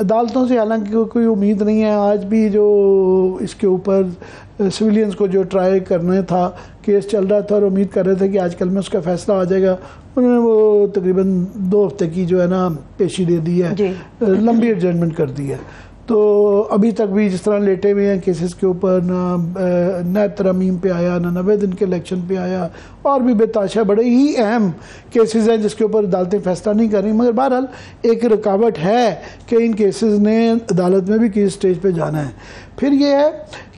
عدالتوں سے حالانکہ کوئی امید نہیں ہے. آج بھی جو اس کے اوپر سویلینز کو جو ٹرائی کرنا تھا کیس چل رہا تھا اور امید کر رہے تھے کہ آج کل میں اس کا فیصلہ آ جائے گا, انہوں نے وہ تقریباً 2 ہفتے کی جو ہے نا پیشی دے دی ہے, لمبی ایڈجسٹمنٹ کر دی ہے. تو ابھی تک بھی جس طرح لیٹے ہوئے ہیں کیسز کے اوپر, نہ ترمیم پہ آیا, نہ 90 دن کے الیکشن پہ آیا, اور بھی بے تحاشا بڑے ہی اہم کیسز ہیں جس کے اوپر عدالتیں فیصلہ نہیں کر رہی. مگر بہرحال ایک رکاوٹ ہے کہ ان کیسز نے عدالت میں بھی کس سٹیج پہ جانا ہے. پھر یہ ہے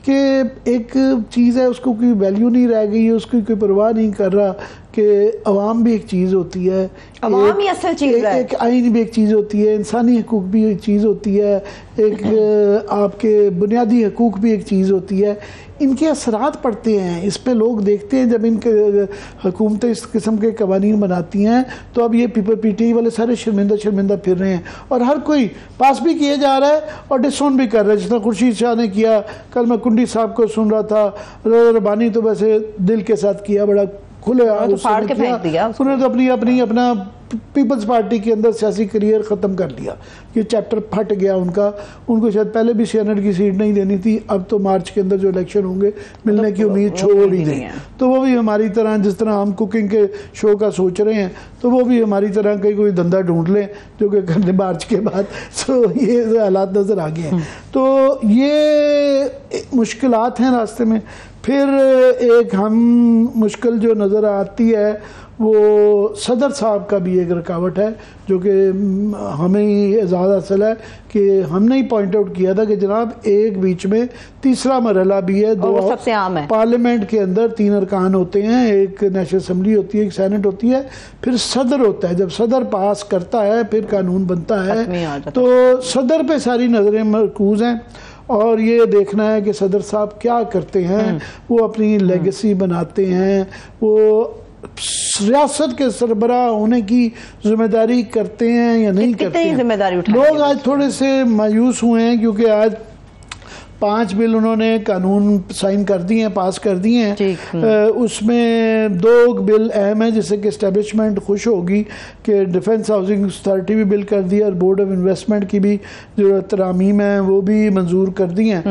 کہ ایک چیز ہے اس کو کوئی ویلیو نہیں رہ گئی ہے, اس کی کوئی پرواہ نہیں کر رہا کہ عوام بھی ایک چیز ہوتی ہے, عوام ہی اصل چیز ہے, ایک آئین بھی ایک چیز ہوتی ہے, انسانی حقوق بھی ایک چیز ہوتی ہے, ایک آپ کے بنیادی حقوق بھی ایک چیز ہوتی ہے. ان کے اثرات پڑتے ہیں, اس پہ لوگ دیکھتے ہیں جب ان کے حکومتیں اس قسم کے قوانین بناتی ہیں تو اب یہ پی ٹی آئی والے سارے شرمندہ پھر رہے ہیں, اور ہر کوئی پاس بھی کیا جا رہا ہے اور ڈسون بھی کر رہا ہے. جس طرح خورشید شاہ نے کیا, کل میں کنڈی صاحب کو سن رہا تھا, ربانی تو ویسے دل کے ساتھ کیا, بڑا کھلے انہوں نے تو اپنا پیپلز پارٹی کے اندر سیاسی کریئر ختم کر لیا. یہ چیپٹر پھٹ گیا ان کا. ان کو شاید پہلے بھی سینٹ کی سیٹ نہیں دینی تھی, اب تو مارچ کے اندر جو الیکشن ہوں گے ملنے کی امید چھوڑ ہی دیں. تو وہ بھی ہماری طرح, جس طرح ہم کوکنگ کے شو کا سوچ رہے ہیں, تو وہ بھی ہماری طرح کوئی دھندا ڈھونڈ لیں جو کہ کرنے مارچ کے بعد. سو یہ حالات نظر آ گئے ہیں. تو یہ مشکلات ہیں راستے میں. پھر ایک ہم مشکل جو نظر آتی ہے وہ صدر صاحب کا بھی ایک رکاوٹ ہے, جو کہ ہمیں ہی اعزاز حاصل ہے کہ ہم نے ہی پوائنٹ آؤٹ کیا تھا کہ جناب ایک بیچ میں تیسرا مرحلہ بھی ہے. دو سب سے عام ہے, پارلیمنٹ کے اندر 3 ارکان ہوتے ہیں, ایک نیشنل اسمبلی ہوتی ہے, ایک سینٹ ہوتی ہے, پھر صدر ہوتا ہے. جب صدر پاس کرتا ہے پھر قانون بنتا ہے. تو صدر پہ ساری نظریں مرکوز ہیں اور یہ دیکھنا ہے کہ صدر صاحب کیا کرتے ہیں. وہ اپنی لیگیسی بناتے ہیں, وہ ریاست کے سربراہ ہونے کی ذمہ داری کرتے ہیں یا نہیں کرتے ہیں. لوگ آج تھوڑے سے مایوس ہوئے ہیں کیونکہ آج 5 بل انہوں نے قانون سائن کر دی ہیں, پاس کر دی ہیں. اس میں 2 بل اہم ہیں جس سے کہ اسٹیبلشمنٹ خوش ہوگی کہ ڈیفنس ہاؤسنگ اتھارٹی بھی بل کر دی اور بورڈ آف انویسٹمنٹ کی بھی جو ترامیم ہیں وہ بھی منظور کر دی ہیں.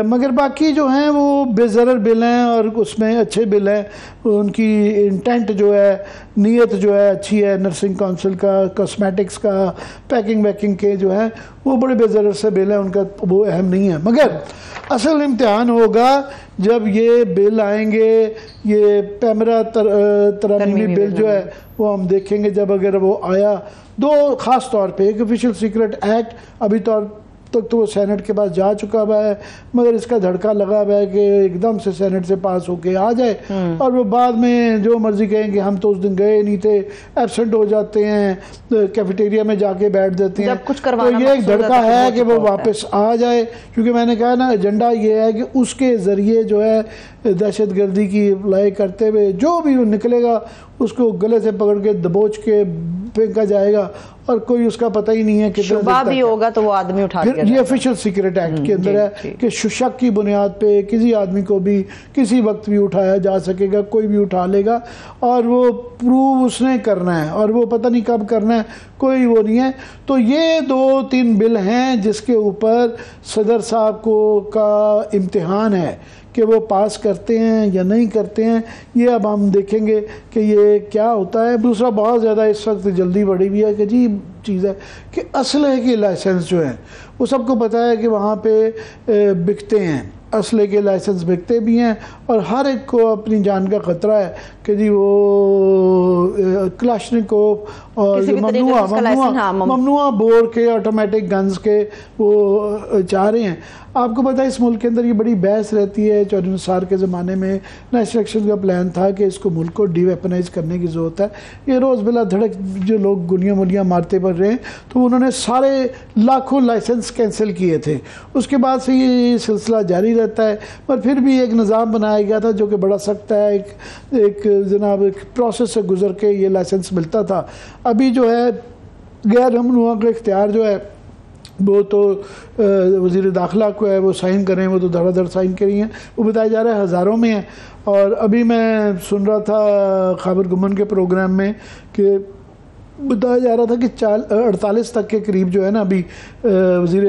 مگر باقی جو ہیں وہ بے ضرر بل ہیں اور اس میں اچھے بل ہیں. ان کی انٹینٹ جو ہے, نیت جو ہے اچھی ہے. نرسنگ کونسل کا, کاسمیٹکس کا, پیکنگ ویکنگ کے جو ہے وہ بڑے بے ضرر سے بل ہیں, ان کا وہ اہم نہیں ہے. مگر اصل امتحان ہوگا جب یہ بل آئیں گے, یہ پیمرا ترمیمی بل جو ہے وہ ہم دیکھیں گے. جب اگر وہ آیا, 2 خاص طور پہ, ایک آفیشیل سیکرٹ ایکٹ ابھی تک تو وہ سینٹ کے پاس جا چکا ہوا ہے, مگر اس کا دھڑکا لگا ہوا ہے کہ ایک دم سے سینٹ سے پاس ہو کے آ جائے اور وہ بعد میں جو مرضی کہیں کہ ہم تو اس دن گئے نہیں تھے, ایبسنٹ ہو جاتے ہیں, کیفیٹیریا میں جا کے بیٹھ دیتے ہیں. تو یہ ایک دھڑکا ہے کہ وہ واپس آ جائے, کیونکہ میں نے کہا نا ایجنڈا یہ ہے کہ اس کے ذریعے جو ہے دہشت گردی کی اپلائی کرتے ہوئے جو بھی نکلے گا اس کو گلے سے پکڑ کے دبوچ کے پھینکا جائے گا اور کوئی اس کا پتہ ہی نہیں ہے کہ شبہ بھی ہوگا تو وہ آدمی اٹھا لیا. یہ آفیشیل سیکرٹ ایکٹ کے اندر ہے کہ شک کی بنیاد پہ کسی آدمی کو بھی کسی وقت بھی اٹھایا جا سکے گا, کوئی بھی اٹھا لے گا اور وہ پروو اس نے کرنا ہے اور وہ پتہ نہیں کب کرنا ہے, کوئی وہ نہیں ہے. تو یہ 2-3 بل ہیں جس کے اوپر صدر صاحب کا امتحان ہے کہ وہ پاس کرتے ہیں یا نہیں کرتے ہیں. یہ اب ہم دیکھیں گے کہ یہ کیا ہوتا ہے. دوسرا بہت زیادہ اس وقت جلدی بڑھی ہوئی ہے کہ عجیب چیز ہے کہ اسلحے کے لائسنس جو ہیں وہ سب کو پتہ ہے کہ وہاں پہ بکتے ہیں, اسلحے کے لائسنس بکتے بھی ہیں اور ہر ایک کو اپنی جان کا خطرہ ہے کہ جی وہ کلاشنکوف اور ممنوع بور کے آٹومیٹک گنز کے وہ چاہ رہے ہیں. آپ کو پتہ ہے اس ملک کے اندر یہ بڑی بحث رہتی ہے. چودھری نثار کے زمانے میں نیشنل ایکشن کا پلان تھا کہ اس کو ملک کو ڈی ویپنائز کرنے کی ضرورت ہے. یہ روز بلا دھڑک جو لوگ گلیاں مارتے پڑ رہے ہیں, تو انہوں نے سارے لاکھوں لائسنس کینسل کیے تھے. اس کے بعد سے یہ سلسلہ جاری رہتا ہے, پر پھر بھی ایک نظام بنایا گیا تھا جو کہ بڑا سخت ہے. ایک جناب ایک پروسیس سے گزر کے یہ لائسنس ملتا تھا. ابھی جو ہے غیر ممنوع کا اختیار جو ہے وہ تو وزیر داخلہ کو ہے, وہ سائن کریں, وہ تو دھڑا دھڑ سائن کری ہیں. وہ بتایا جا رہا ہے ہزاروں میں ہیں. اور ابھی میں سن رہا تھا خابر گمن کے پروگرام میں کہ بتایا جا رہا تھا کہ 48 تک کے قریب جو ہے نا ابھی وزیر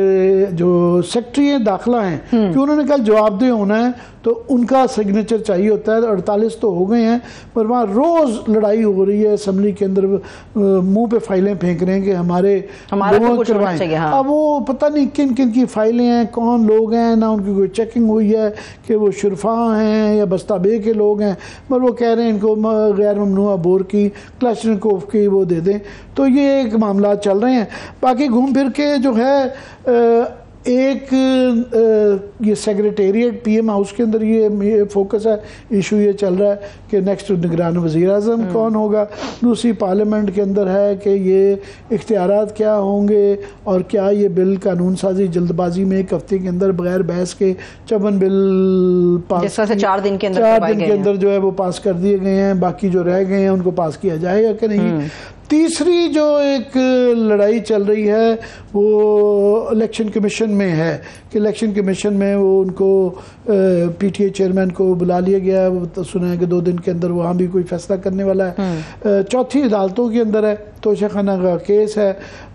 جو سیکرٹری داخلہ ہیں کہ انہوں نے کل جواب دہ ہونا ہے تو ان کا سگنیچر چاہیے ہوتا ہے. 48 تو ہو گئے ہیں پر وہاں روز لڑائی ہو رہی ہے اسمبلی کے اندر, منہ پہ فائلیں پھینک رہے ہیں کہ ہمارے لوگوں کروائیں. اب وہ پتہ نہیں کن کن کی فائلیں ہیں, کون لوگ ہیں, نہ ان کی کوئی چیکنگ ہوئی ہے کہ وہ شرفاء ہیں یا بستہ بے کے لوگ ہیں, پر وہ کہہ رہے ہیں ان کو غیر ممنوعہ بور کی کلاشنکوف کی وہ دے دیں. تو یہ ایک معاملات چل رہے ہیں. باقی گھوم پھر کے جو ہے ایک یہ سیکریٹریٹ پی ایم ہاؤس کے اندر یہ فوکس ہے, ایشو یہ چل رہا ہے کہ نیکسٹ نگران وزیر اعظم کون ہوگا. دوسری پارلیمنٹ کے اندر ہے کہ یہ اختیارات کیا ہوں گے اور کیا یہ بل قانون سازی جلد بازی میں ایک ہفتے کے اندر بغیر بحث کے 54 بل پاس 4 دن کے اندر جو ہے وہ پاس کر دیے گئے ہیں, باقی جو رہ گئے ہیں ان کو پاس کیا جائے گا کہ نہیں. تیسری جو ایک لڑائی چل رہی ہے وہ الیکشن کمیشن میں ہے کہ الیکشن کمیشن میں وہ ان کو پی ٹی اے چیئرمین کو بلا لیا گیا ہے, سنا ہے کہ 2 دن کے اندر وہاں بھی کوئی فیصلہ کرنے والا ہے. چوتھی عدالتوں کے اندر ہے, توشہ خانہ کا کیس ہے.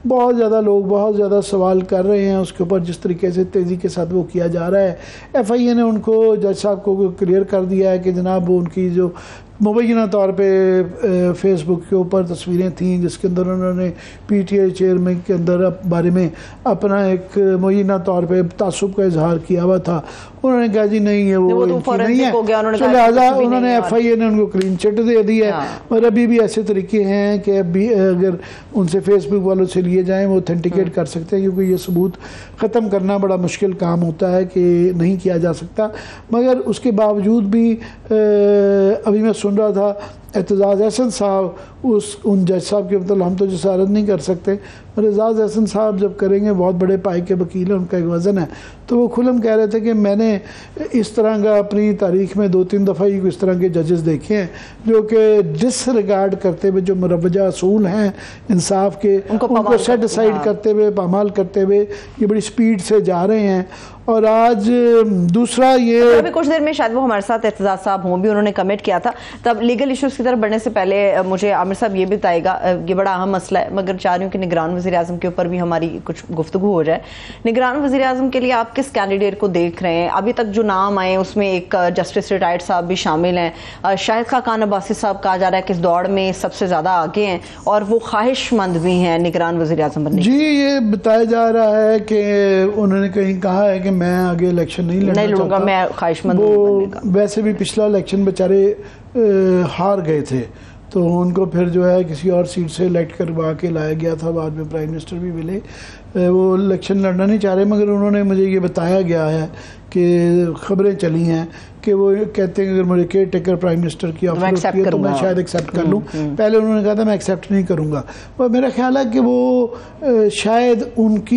بہت زیادہ لوگ بہت زیادہ سوال کر رہے ہیں اس کے اوپر جس طریقے سے تیزی کے ساتھ وہ کیا جا رہا ہے. ایف آئی اے نے ان کو جج صاحب کو کلیئر کر دیا ہے کہ جناب وہ ان کی جو مبینہ طور پہ فیس بک کے اوپر تصویریں تھیں جس کے اندر انہوں نے پی ٹی آئی چیئرمین کے اندر بارے میں اپنا ایک مبینہ طور پہ تعصب کا اظہار کیا ہوا تھا, انہوں نے کہا جی نہیں ہے وہ نہیں ہے, تو لہٰذا انہوں نے ایف آئی اے نے ان کو کلین چٹ دے دی ہے. اور ابھی بھی ایسے طریقے ہیں کہ ابھی اگر ان سے فیس بک والوں سے لیے جائیں وہ اوتھینٹیکیٹ کر سکتے ہیں, کیونکہ یہ ثبوت ختم کرنا بڑا مشکل کام ہوتا ہے کہ نہیں کیا جا سکتا. مگر اس کے باوجود بھی ابھی میں سن رہا تھا اعتزاز احسن صاحب ان جج صاحب کے مطلب ہم تو جسارت نہیں کر سکتے, اور اعتزاز احسن صاحب جب کریں گے بہت بڑے پائے کے وکیل ہیں, ان کا ایک وزن ہے, تو وہ کھلم کہہ رہے تھے کہ میں نے اس طرح کا اپنی تاریخ میں 2-3 دفعہ ہی اس طرح کے ججز دیکھے ہیں جو کہ ڈس ریگارڈ کرتے ہوئے جو مروجہ اصول ہیں انصاف کے ان کو سیٹ اسائڈ کرتے ہوئے پامال کرتے ہوئے یہ بڑی سپیڈ سے جا رہے ہیں. اور آج دوسرا یہ ابھی کچھ دیر میں شاید وہ ہمارے ساتھ اعتزاز صاحب ہوں بھی, انہوں نے کمنٹ کیا تھا. تب لیگل ایشوز کی طرف بڑھنے سے پہلے مجھے عامر صاحب یہ بھی بتائے گا, یہ بڑا اہم مسئلہ ہے مگر چاہ رہی ہوں کہ نگران وزیر اعظم کے اوپر بھی ہماری کچھ گفتگو ہو جائے. نگران وزیر اعظم کے لیے آپ کس کینڈیڈیٹ کو دیکھ رہے ہیں؟ ابھی تک جو نام آئے اس میں ایک جسٹس ریٹائرڈ صاحب بھی شامل ہیں, شاہد خاقان عباسی صاحب کہا جا رہا ہے کہ اس دوڑ میں سب سے زیادہ آگے ہیں اور وہ خواہش مند بھی ہیں نگران وزیر اعظم بننے. جی یہ بتایا جا رہا ہے کہ انہوں نے کہیں کہا ہے کہ میں آگے الیکشن نہیں لڑوں گا, میں خواہش مند ہوں. ویسے بھی پچھلا الیکشن بیچارے ہار گئے تھے تو ان کو پھر جو ہے کسی اور سیٹ سے الیکٹ کروا کے لایا گیا تھا, بعد میں پرائم منسٹر بھی ملے. وہ الیکشن لڑنا نہیں چاہ رہے, مگر انہوں نے مجھے یہ بتایا گیا ہے کہ خبریں چلی ہیں کہ وہ کہتے ہیں کہ اگر مجھے کیئر ٹیکر پرائم منسٹر کی آفر ہوتی ہے تو میں شاید ایکسیپٹ کر لوں. پہلے انہوں نے کہا تھا میں ایکسیپٹ نہیں کروں گا, اور میرا خیال ہے کہ وہ شاید ان کی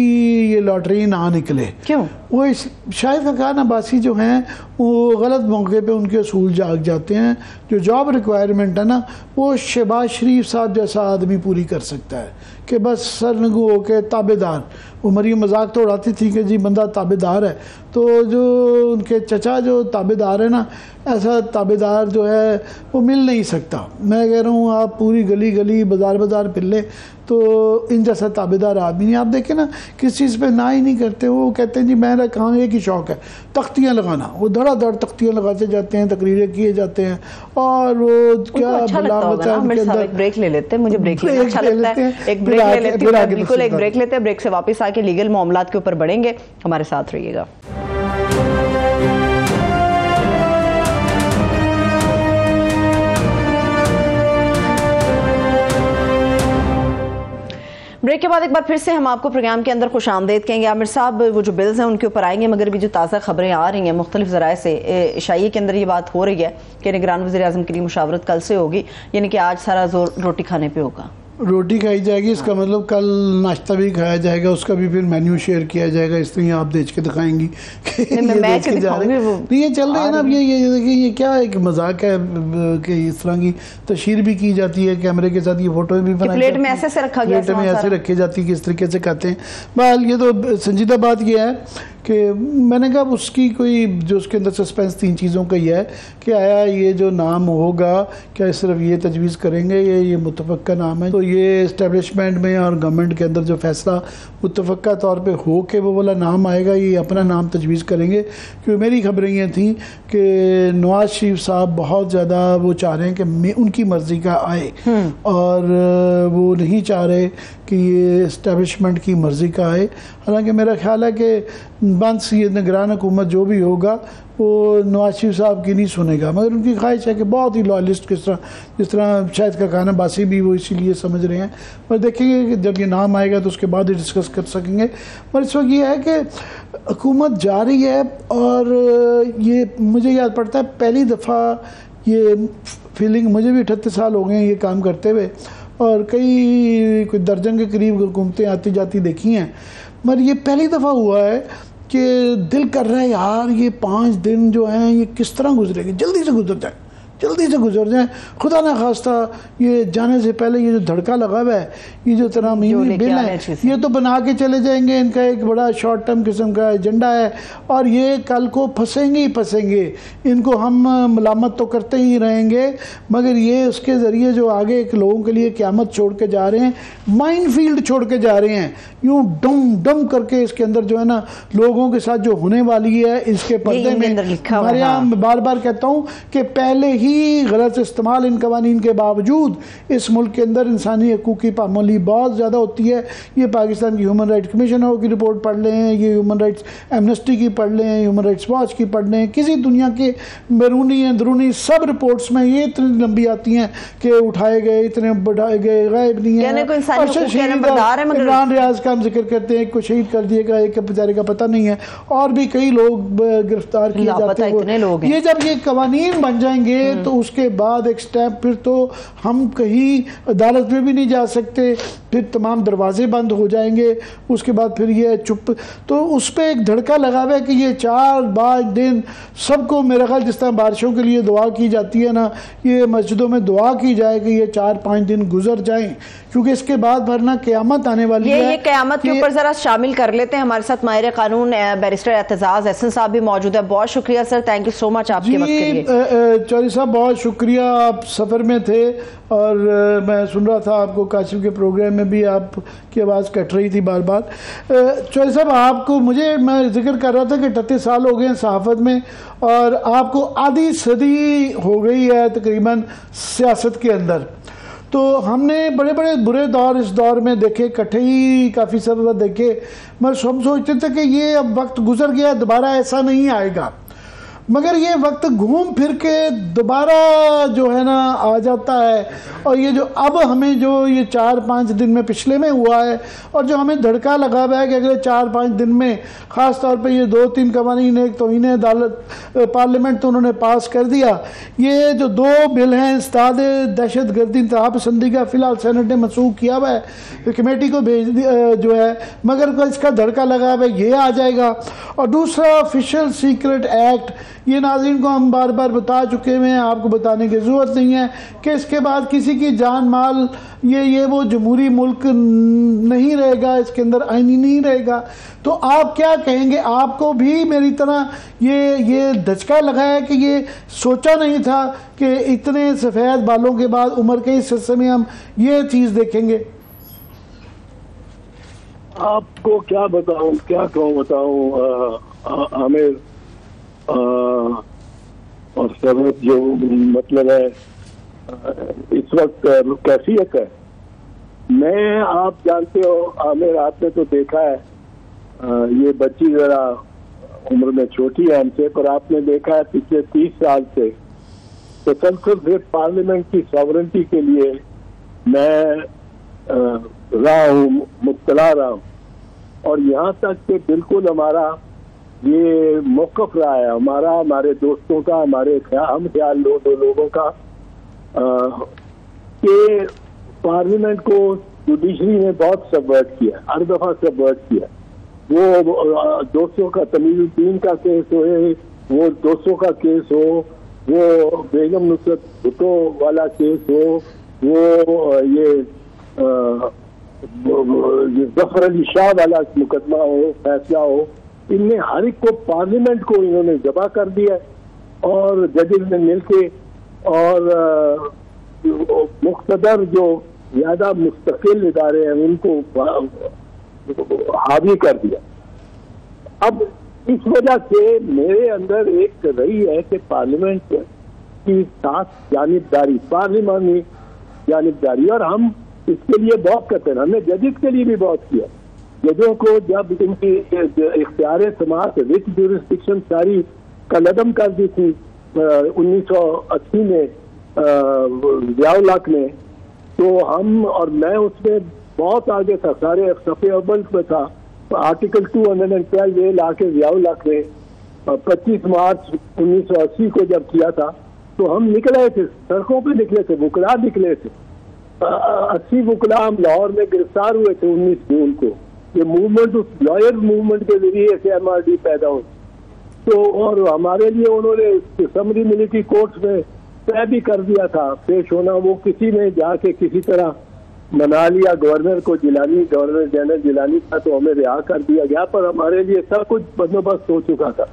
یہ لاٹری نہ نکلے. کیوں؟ وہ شاہد خاقان عباسی جو ہیں وہ غلط موقع پہ ان کے اصول جاگ جاتے ہیں. جو جاب ریکوائرمنٹ ہے نا وہ شہباز شریف صاحب جیسا آدمی پوری کر سکتا ہے کہ بس سرنگو ہو کے تابع دار. وہ مریم مذاق تو اڑاتی تھی کہ جی بندہ تابع دار ہے, تو جو ان کے چچا جو تابع دار ہے نا ایسا تابع دار جو ہے وہ مل نہیں سکتا. میں کہہ رہا ہوں آپ پوری گلی گلی بازار بازار پھر لیں تو ان جیسا تابع دار آدمی نہیں. آپ دیکھیں نا کس چیز پہ نہ ہی نہیں کرتے, وہ کہتے ہیں جی میرا کام ایک ہی شوق ہے تختیاں لگانا. وہ دھڑا دھڑ تختیاں لگاتے جاتے ہیں, تقریریں کیے جاتے ہیں, اور وہ کیا بلاغت ہے ان کے اندر. ایک بریک لے لیتے ہیں, مجھے بریک لینا اچھا لگتا ہے, ایک بریک لے لیتے ہیں, بالکل ایک بریک لیتے ہیں. بریک سے واپس آ کے لیگل معاملات کے اوپر بڑھیں گے, ہمارے ساتھ رہیے گا. بریک کے بعد ایک بار پھر سے ہم آپ کو پروگرام کے اندر خوش آمدید کہیں گے. عامر صاحب وہ جو بلز ہیں ان کے اوپر آئیں گے, مگر بھی جو تازہ خبریں آ رہی ہیں مختلف ذرائع سے, عشائیے کے اندر یہ بات ہو رہی ہے کہ نگران وزیر اعظم کے لیے مشاورت کل سے ہوگی, یعنی کہ آج سارا زور روٹی کھانے پہ ہوگا. روٹی کھائی جائے گی, اس کا مطلب کل ناشتہ بھی کھایا جائے گا, اس کا بھی پھر مینیو شیئر کیا جائے گا. اس طرح آپ دیکھ کے دکھائیں گی کہ یہ چل رہے ہیں نا. اب یہ کیا ایک مذاق ہے کہ اس طرح کی تشہیر بھی کی جاتی ہے, کیمرے کے ساتھ یہ فوٹو بھی بنائی پلیٹ میں ایسے رکھا گیا, پلیٹ میں ایسے رکھی جاتی ہے کہ اس طریقے سے کھاتے ہیں. بہرحال یہ تو سنجیدہ بات یہ ہے کہ میں نے کہا اس کی کوئی جو اس کے اندر سسپینس 3 چیزوں کا ہی ہے کہ آیا یہ جو نام ہوگا کیا صرف یہ تجویز کریں گے یہ متفقہ نام ہے، تو یہ اسٹیبلشمنٹ میں اور گورنمنٹ کے اندر جو فیصلہ متفقہ طور پہ ہو کہ وہ والا نام آئے گا یہ اپنا نام تجویز کریں گے. کیونکہ میری خبریں یہ تھیں کہ نواز شریف صاحب بہت زیادہ وہ چاہ رہے ہیں کہ ان کی مرضی کا آئے اور وہ نہیں چاہ رہے کہ یہ اسٹیبلشمنٹ کی مرضی کا آئے. حالانکہ میرا خیال ہے کہ بنس یہ نگران حکومت جو بھی ہوگا وہ نواز شریف صاحب کی نہیں سنے گا، مگر ان کی خواہش ہے کہ بہت ہی لائلسٹ جس طرح شاید کا کہنا باسی بھی وہ اسی لیے سمجھ رہے ہیں. پر دیکھیں گے کہ جب یہ نام آئے گا تو اس کے بعد ہی ڈسکس کر سکیں گے. پر اس وقت یہ ہے کہ حکومت جا رہی ہے اور یہ مجھے یاد پڑتا ہے پہلی دفعہ یہ فیلنگ، مجھے بھی 38 سال ہو گئے ہیں یہ کام کرتے ہوئے اور کوئی درجن کے قریب حکومتیں آتی جاتی دیکھی ہیں، مگر یہ پہلی دفعہ ہوا ہے کہ دل کر رہا ہے یار یہ 5 دن جو ہیں یہ کس طرح گزرے گی، جلدی سے گزر جائیں. خدا نہ خواستہ یہ جانے سے پہلے یہ جو دھڑکا لگا ہوا ہے یہ جو ترامیم بل ہے یہ تو بنا کے چلے جائیں گے، ان کا ایک بڑا شارٹ ٹرم قسم کا ایجنڈا ہے اور یہ کل کو پھنسیں گے. ان کو ہم ملامت تو کرتے ہی رہیں گے مگر یہ اس کے ذریعے جو آگے ایک لوگوں کے لیے قیامت چھوڑ کے جا رہے ہیں، مائن فیلڈ چھوڑ کے جا رہے ہیں، یوں ڈم کر کے اس کے اندر جو ہے نا لوگوں کے ساتھ جو ہونے والی ہے اس کے پردے میں ہمارے یہاں بار بار کہتا ہوں کہ پہلے ہی غلط استعمال ان قوانین کے باوجود اس ملک کے اندر انسانی حقوق کی پامالی بہت زیادہ ہوتی ہے. یہ پاکستان کی ہیومن رائٹس کمیشن کی رپورٹ پڑھ لیں، یہ ہیومن رائٹس ایمنسٹی کی پڑھ لیں، ہیومن رائٹس واچ کی پڑھ لیں، کسی دنیا کے بیرونی اندرونی سب رپورٹس میں یہ اتنی لمبی آتی ہیں کہ اٹھائے گئے، اتنے بڑھائے گئے، غائب نہیں ہیں. عمران ریاض کا ہم ذکر کرتے ہیں، کوئی شہید کر دیے گا، ایک بیچارے کا پتہ نہیں ہے، اور بھی کئی لوگ گرفتار کیے جاتے ہیں. یہ جب یہ قوانین بن جائیں گے تو اس کے بعد ایک سٹیپ پھر تو ہم کہیں عدالت میں بھی نہیں جا سکتے، پھر تمام دروازے بند ہو جائیں گے. اس کے بعد پھر یہ چپ، تو اس پہ ایک دھڑکا لگا ہوا ہے کہ یہ 4-5 دن سب کو میرا خیال جس طرح بارشوں کے لیے دعا کی جاتی ہے نا، یہ مسجدوں میں دعا کی جائے کہ یہ 4-5 دن گزر جائیں، کیونکہ اس کے بعد بھرنا قیامت آنے والی ہے. یہ قیامت کے اوپر ذرا شامل کر لیتے ہیں. ہمارے ساتھ ماہر قانون بیرسٹر اعتزاز احسن صاحب بھی موجود ہے. بہت شکریہ سر، تھینک یو سو مچ آپ کے وقت کے لیے. چوہدری صاحب بہت شکریہ، آپ سفر میں تھے اور میں سن رہا تھا آپ کو کاشف کے پروگرام میں بھی آپ کی آواز کٹ رہی تھی بار بار. چوہدری صاحب آپ کو میں ذکر کر رہا تھا کہ 38 سال ہو گئے ہیں صحافت میں اور آپ کو آدھی صدی ہو گئی ہے تقریباً سیاست کے اندر. تو ہم نے بڑے بڑے برے دور اس دور میں دیکھے، کٹھے ہی کافی سارے دیکھے، مگر ہم سوچتے تھے کہ یہ اب وقت گزر گیا، دوبارہ ایسا نہیں آئے گا. مگر یہ وقت گھوم پھر کے دوبارہ جو ہے نا آ جاتا ہے. اور یہ جو اب ہمیں جو یہ 4-5 دن میں پچھلے میں ہوا ہے اور جو ہمیں دھڑکا لگا ہوا ہے کہ اگلے 4-5 دن میں خاص طور پہ یہ 2-3 قوانین، ایک توہین عدالت پارلیمنٹ تو انہوں نے پاس کر دیا، یہ جو 2 بل ہیں استاد دہشت گردی انتہا پسندی کا فی الحال سینٹ نے منسوخ کیا ہوا ہے، کمیٹی کو بھیج دیا جو ہے، مگر اس کا دھڑکا لگا ہوا ہے یہ آ جائے گا. اور دوسرا آفیشیل سیکرٹ ایکٹ، یہ ناظرین کو ہم بار بار بتا چکے ہیں، آپ کو بتانے کی ضرورت نہیں ہے کہ اس کے بعد کسی کی جان مال یہ وہ جمہوری ملک نہیں رہے گا، اس کے اندر آئینی نہیں رہے گا. تو آپ کیا کہیں گے؟ آپ کو بھی میری طرح یہ دھچکا لگا ہے کہ یہ سوچا نہیں تھا کہ اتنے سفید بالوں کے بعد عمر کے اس حصے میں ہم یہ چیز دیکھیں گے؟ آپ کو کیا بتاؤں عامر اور سبب جو مطلب ہے اس وقت کیفیت ہے. میں آپ جانتے ہو عامر، آپ نے تو دیکھا ہے یہ بچی ذرا عمر میں چھوٹی ہے ہم سے، پر آپ نے دیکھا ہے پچھلے 30 سال سے تسلسل سے پارلیمنٹ کی ساورنٹی کے لیے میں رہا ہوں، مبتلا رہا ہوں. اور یہاں تک کہ بالکل ہمارا یہ موقف رہا ہے ہمارے دوستوں کا، ہمارے ہم خیال دو لوگوں کا کہ پارلیمنٹ کو جوڈیشری نے بہت سبورٹ کیا، ہر دفعہ سبورٹ کیا. وہ 200 کا تمیز الدین کا کیس ہو، وہ 200 کا کیس ہو، وہ بیگم نصرت بھٹو والا کیس ہو، وہ یہ ظفر علی شاہ والا مقدمہ ہو، فیصلہ ہو، ان نے ہر ایک کو پارلیمنٹ کو انہوں نے ذبح کر دیا اور ججز نے مل کے اور مقتدر جو زیادہ مستقل ادارے ہیں ان کو حاوی کر دیا. اب اس وجہ سے میرے اندر ایک رہی ہے کہ پارلیمنٹ کی ساتھ جانبداری، پارلیمانی جانبداری، اور ہم اس کے لیے بہت کرتے ہیں. ہم نے ججز کے لیے بھی بہت کیا. ججوں کو جب ان کی اختیار سماعت وچ جورسڈکشن ساری کالعدم کر دی تھی 1980 میں ضیاء الحق نے، تو ہم اور میں اس میں بہت آگے تھا، سارے صفحے اول میں تھا. آرٹیکل 212 یہ لا کے ضیاء الحق نے 25 مارچ 1980 کو جب کیا تھا تو ہم نکلے تھے، سڑکوں پہ نکلے تھے، وکلا نکلے تھے. 80 وکلا ہم لاہور میں گرفتار ہوئے تھے 19 جون کو. یہ موومنٹ اس لائر موومنٹ کے ذریعے سے MRD پیدا ہوئی. تو اور ہمارے لیے انہوں نے سمری ملٹری کورٹس میں طے بھی کر دیا تھا پیش ہونا. وہ کسی نے جا کے کسی طرح منا لیا گورنر کو، گورنر جنرل جیلانی تھا، تو ہمیں رہا کر دیا گیا. پر ہمارے لیے سب کچھ بندوبست ہو چکا تھا.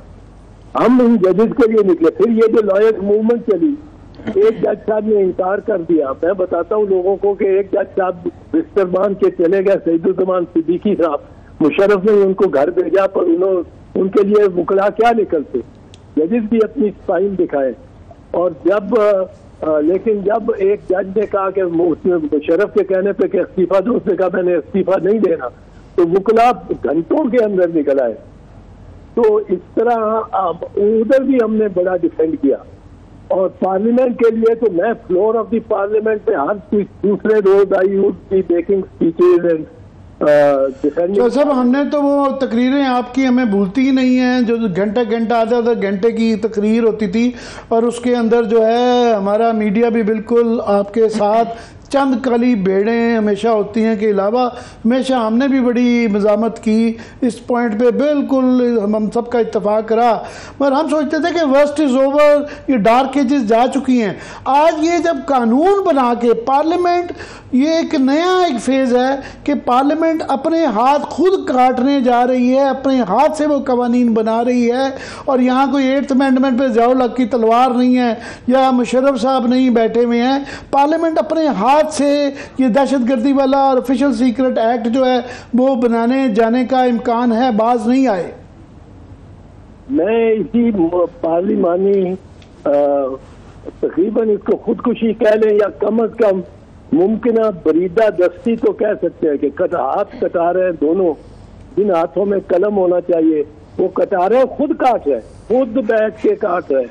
ہم ان ججز کے لیے نکلے. پھر یہ جو لائر موومنٹ چلی، ایک جج صاحب نے انکار کر دیا. میں بتاتا ہوں لوگوں کو کہ ایک جج صاحب بستر باندھ کے چلے گئے، سعید الزمان صدیقی صاحب. مشرف نے ان کو گھر بھیجا، پر ان کے لیے وکلا کیا نکلتے. ججز بھی اپنی فائل دکھائے. اور لیکن جب ایک جج نے کہا کہ مشرف کے کہنے پہ کہ استعفیٰ دو، اس نے کہا میں نے استعفیٰ نہیں دینا، تو وکلا گھنٹوں کے اندر نکل آئے. تو اس طرح ادھر بھی ہم نے بڑا ڈیفینڈ کیا. اور پارلیمنٹ کے لیے تو میں فلور آف دی پارلیمنٹ پہ ہر دوسرے روز I would be making speeches and صاحب ہم نے تو وہ تقریریں آپ کی ہمیں بھولتی ہی نہیں ہیں، جو گھنٹہ آدھا گھنٹے کی تقریر ہوتی تھی، اور اس کے اندر جو ہے ہمارا میڈیا بھی بالکل آپ کے ساتھ. چند کالی بیڑیں ہمیشہ ہوتی ہیں کے علاوہ ہمیشہ ہم نے بھی بڑی مزاحمت کی اس پوائنٹ پہ. بالکل ہم سب کا اتفاق رہا، مگر ہم سوچتے تھے کہ ورسٹ از اوور، یہ ڈارک ایجز جا چکی ہیں. آج یہ جب قانون بنا کے پارلیمنٹ، یہ ایک نیا ایک فیز ہے کہ پارلیمنٹ اپنے ہاتھ خود کاٹنے جا رہی ہے، اپنے ہاتھ سے وہ قوانین بنا رہی ہے. اور یہاں کوئی 8th امینڈمنٹ پہ ضیاء الحق کی تلوار نہیں ہے یا مشرف صاحب نہیں بیٹھے ہوئے ہیں. پارلیمنٹ اپنے ہاتھ سے یہ دہشت گردی والا اور آفیشل سیکرٹ ایکٹ جو ہے وہ بنانے جانے کا امکان ہے، باز نہیں آئے. میں اسی پارلیمانی تقریباً اس کو خودکشی کہہ لیں یا کم از کم ممکنہ بریدہ دستی تو کہہ سکتے ہیں کہ ہاتھ کٹا رہے ہیں دونوں. جن ہاتھوں میں قلم ہونا چاہیے وہ کٹا رہے ہیں، خود کاٹ رہے، خود بیٹھ کے کاٹ رہے.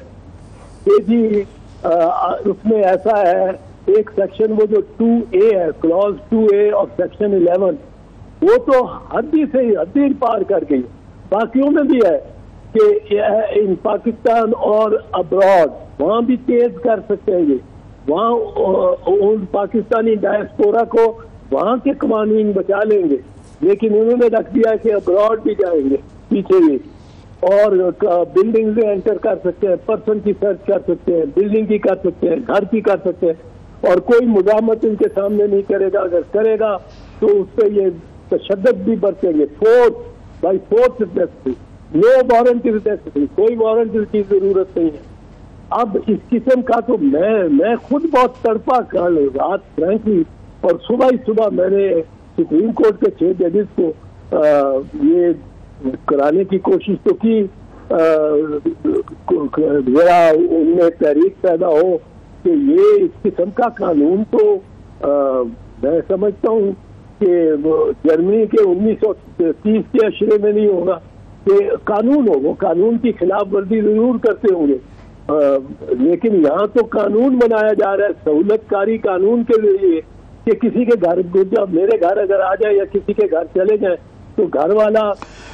کہ جی اس میں ایسا ہے ایک سیکشن وہ جو 2A ہے، کلاز 2A اور سیکشن 11، وہ تو حد ہی پار کر گئی. باقیوں میں بھی ہے کہ ان پاکستان اور ابراڈ وہاں بھی تیز کر سکتے ہیں. یہ وہاں پاکستانی ڈائسپورا کو وہاں کے قوانین بچا لیں گے، لیکن انہوں نے رکھ دیا کہ ابراڈ بھی جائیں گے پیچھے بھی. اور بلڈنگ میں انٹر کر سکتے ہیں، پرسن کی سرچ کر سکتے ہیں، بلڈنگ کی کر سکتے ہیں، گھر کی کر سکتے ہیں، اور کوئی مزاحمت ان کے سامنے نہیں کرے گا. اگر کرے گا تو اس پہ یہ تشدد بھی برتیں گے. فورس نو وارنٹ نیسیسری، کوئی وارنٹ کی ضرورت نہیں ہے. اب اس قسم کا تو میں خود بہت تڑپا کل رات فرینکلی، اور صبح میں نے سپریم کورٹ کے 6 ججز کو یہ کرانے کی کوشش تو کی، ذرا ان میں تحریک پیدا ہو کہ یہ اس قسم کا قانون تو میں سمجھتا ہوں کہ جرمنی کے 1930 کے اشرے میں نہیں ہوگا کہ قانون ہو. وہ قانون کی خلاف ورزی ضرور کرتے ہوں گے، لیکن یہاں تو قانون بنایا جا رہا ہے سہولت کاری قانون کے ذریعے کہ کسی کے گھر، جب میرے گھر اگر آ جائے یا کسی کے گھر چلے جائیں تو گھر والا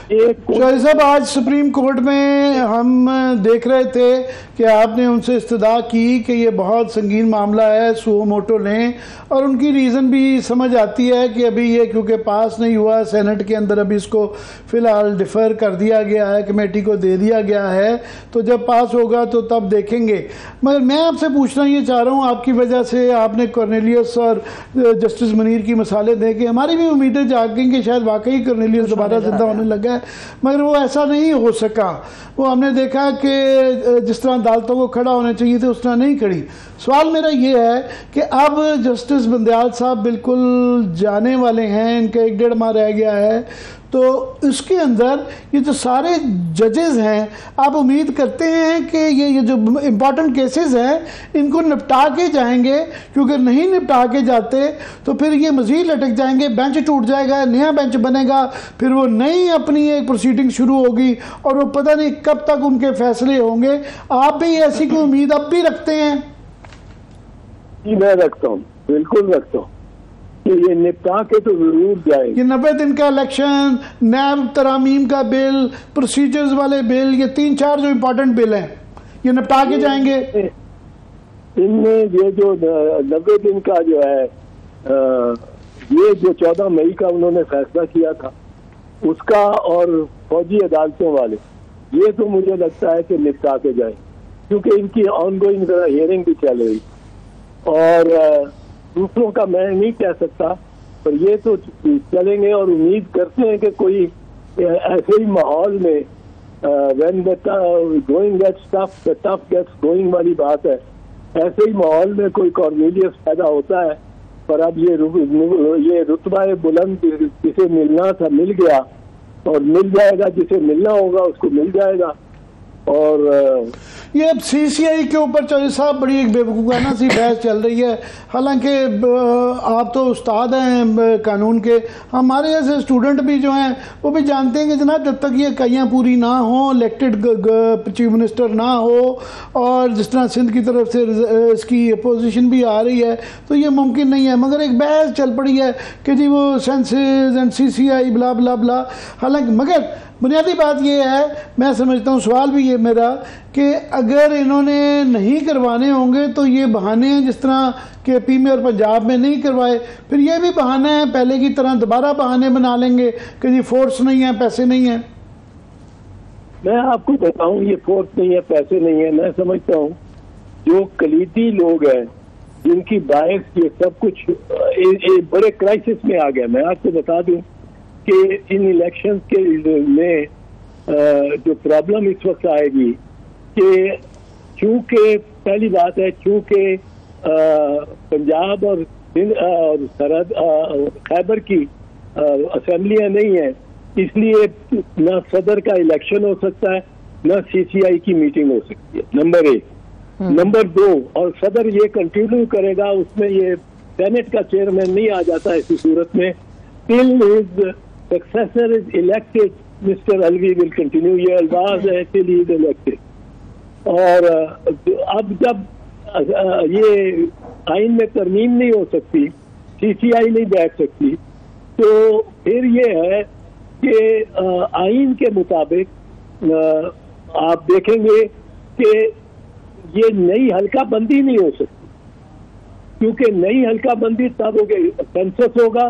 شاہد صاحب آج سپریم کورٹ میں ہم دیکھ رہے تھے کہ آپ نے ان سے استدعا کی کہ یہ بہت سنگین معاملہ ہے، سو موٹو لیں، اور ان کی ریزن بھی سمجھ آتی ہے کہ ابھی یہ کیونکہ پاس نہیں ہوا سینٹ کے اندر، ابھی اس کو فی الحال ڈیفر کر دیا گیا ہے، کمیٹی کو دے دیا گیا ہے، تو جب پاس ہوگا تو تب دیکھیں گے. مگر میں آپ سے پوچھنا یہ چاہ رہا ہوں، آپ کی وجہ سے آپ نے کورنیلیس اور جسٹس منیر کی مثالیں دے کے ہماری بھی امیدیں جاگ گئیں کہ شاید واقعی کورنیلیس دوبارہ زندہ ہونے لگا ہے. مگر وہ ایسا نہیں ہو سکا. وہ ہم نے دیکھا کہ جس طرح عدالتوں کو کھڑا ہونے چاہیے تھے اس طرح نہیں کھڑی. سوال میرا یہ ہے کہ اب جسٹس بندیال صاحب بالکل جانے والے ہیں, ان کا 1.5 ماہ رہ گیا ہے, تو اس کے اندر یہ جو سارے ججز ہیں آپ امید کرتے ہیں کہ یہ جو امپورٹنٹ کیسز ہیں ان کو نپٹا کے جائیں گے, کیونکہ نہیں نپٹا کے جاتے تو پھر یہ مزید لٹک جائیں گے, بینچ ٹوٹ جائے گا, نیا بینچ بنے گا, پھر وہ نئی اپنی ایک پروسیڈنگ شروع ہوگی اور وہ پتہ نہیں کب تک ان کے فیصلے ہوں گے. آپ بھی ایسی کوئی امید اب بھی رکھتے ہیں؟ جی میں رکھتا ہوں, بالکل رکھتا ہوں کہ یہ نپٹا کے تو ضرور جائے. یہ 90 دن کا الیکشن, نیب ترامیم کا بل, پروسیجرز والے بل, یہ 3-4 جو امپورٹنٹ بل ہیں یہ نپٹا کے جائیں گے. ان میں یہ جو 90 دن کا جو ہے یہ جو 14 مئی کا انہوں نے فیصلہ کیا تھا اس کا, اور فوجی عدالتوں والے, یہ تو مجھے لگتا ہے کہ نپٹا کے جائیں, کیونکہ ان کی آن گوئنگ ہیئرنگ بھی چل رہی, اور دوسروں کا میں نہیں کہہ سکتا, پر یہ تو چلیں گے. اور امید کرتے ہیں کہ کوئی ایسے ہی ماحول میں when the going gets tough, the tough gets going والی بات ہے, ایسے ہی ماحول میں کوئی کارنیلیس پیدا ہوتا ہے. پر اب یہ رتبہ بلند جسے ملنا تھا مل گیا, اور مل جائے گا, جسے ملنا ہوگا اس کو مل جائے گا. اور یہ اب سی سی آئی کے اوپر چودھری صاحب بڑی ایک بے وقوفانہ سی بحث چل رہی ہے. حالانکہ آپ تو استاد ہیں قانون کے, ہمارے جیسے اسٹوڈنٹ بھی جو ہیں وہ بھی جانتے ہیں کہ جناب جب تک یہ اکائیاں پوری نہ ہوں, الیکٹڈ چیف منسٹر نہ ہو, اور جس طرح سندھ کی طرف سے اس کی اپوزیشن بھی آ رہی ہے, تو یہ ممکن نہیں ہے. مگر ایک بحث چل پڑی ہے کہ جی وہ سینسز اینڈ سی سی آئی بلا بلا بلا. حالانکہ مگر بنیادی بات یہ ہے, میں سمجھتا ہوں سوال بھی یہ میرا, کہ اگر انہوں نے نہیں کروانے ہوں گے تو یہ بہانے ہیں جس طرح کہ پی میں اور پنجاب میں نہیں کروائے, پھر یہ بھی بہانہ ہے پہلے کی طرح دوبارہ بہانے بنا لیں گے کہ جی فورس نہیں ہے, پیسے نہیں ہیں. میں آپ کو بتاؤں یہ فورس نہیں ہے, پیسے نہیں ہے. میں سمجھتا ہوں جو کلیدی لوگ ہیں جن کی باعث یہ سب کچھ بڑے کرائسس میں آ گیا. میں آپ کو بتا دوں کہ ان الیکشن کے میں جو پرابلم اس وقت آئے گی کہ چونکہ پہلی بات ہے چونکہ پنجاب اور سرحد خیبر کی اسمبلیاں نہیں ہیں, اس لیے نہ صدر کا الیکشن ہو سکتا ہے نہ سی سی آئی کی میٹنگ ہو سکتی ہے, نمبر 1. نمبر 2, اور صدر یہ کنٹینیو کرے گا, اس میں یہ سینٹ کا چیئرمین نہیں آ جاتا ایسی صورت میں. till his successor is elected, Mr. Alvi will continue. یہ الفاظ ہے till he is elected. اور اب جب یہ آئین میں ترمیم نہیں ہو سکتی, سی سی آئی نہیں بیٹھ سکتی, تو پھر یہ ہے کہ آئین کے مطابق آپ دیکھیں گے کہ یہ نئی حلقہ بندی نہیں ہو سکتی, کیونکہ نئی حلقہ بندی تب ہوگی سینسس ہوگا,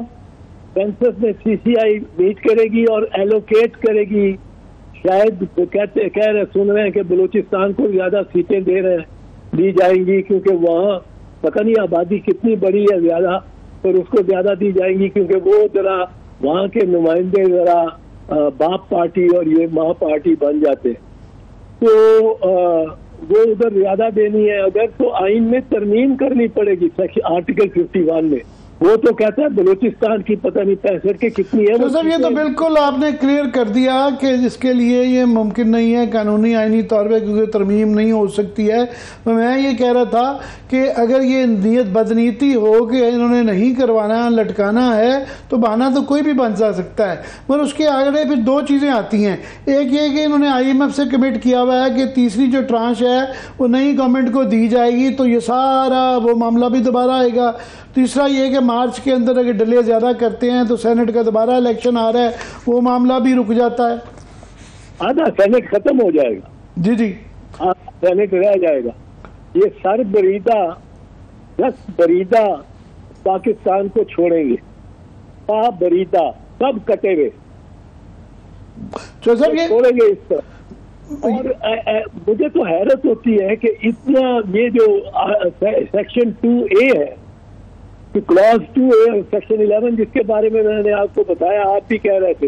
سینسس میں سی سی آئی میٹ کرے گی اور ایلوکیٹ کرے گی. شاید کہہ رہے سن رہے ہیں کہ بلوچستان کو زیادہ سیٹیں دی جائیں گی کیونکہ وہاں پتہ نہیں آبادی کتنی بڑی ہے زیادہ, پر اس کو زیادہ دی جائیں گی کیونکہ وہ ذرا وہاں کے نمائندے ذرا باپ پارٹی اور یہ ماں پارٹی بن جاتے ہیں, تو وہ ادھر زیادہ دینی ہے. اگر تو آئین میں ترمیم کرنی پڑے گی آرٹیکل 51 میں, وہ تو کہتا ہے بلوچستان کی پتہ نہیں 65 کے کتنی ہے. سر یہ تو بالکل آپ نے کلیئر کر دیا کہ اس کے لیے یہ ممکن نہیں ہے قانونی آئینی طور پہ, کیونکہ ترمیم نہیں ہو سکتی ہے. میں یہ کہہ رہا تھا کہ اگر یہ نیت بدنیتی ہو کہ انہوں نے نہیں کروانا, لٹکانا ہے, تو بہانہ تو کوئی بھی بن جا سکتا ہے. مگر اس کے آگے پھر 2 چیزیں آتی ہیں. ایک یہ کہ انہوں نے آئی ایم ایف سے کمٹ کیا ہوا ہے کہ تیسری جو ٹرانش ہے وہ نئی گورنمنٹ کو دی جائے گی, تو یہ سارا وہ معاملہ بھی دوبارہ آئے گا. تیسرا یہ کہ مارچ کے اندر اگر ڈیلے زیادہ کرتے ہیں تو سینٹ کا دوبارہ الیکشن آ رہا ہے, وہ معاملہ بھی رک جاتا ہے. آدھا سینٹ ختم ہو جائے گا. جی جی, سینٹ رہ جائے گا. یہ سر بریدہ 10 بریدہ پاکستان کو چھوڑیں گے, پا بریدہ سب کٹے ہوئے چھوڑیں گے اس طرح. اور مجھے تو حیرت ہوتی ہے کہ اتنا یہ جو سیکشن 2A ہے, کلاس 2A اور سیکشن 11 جس کے بارے میں نے آپ کو بتایا, آپ بھی کہہ رہے تھے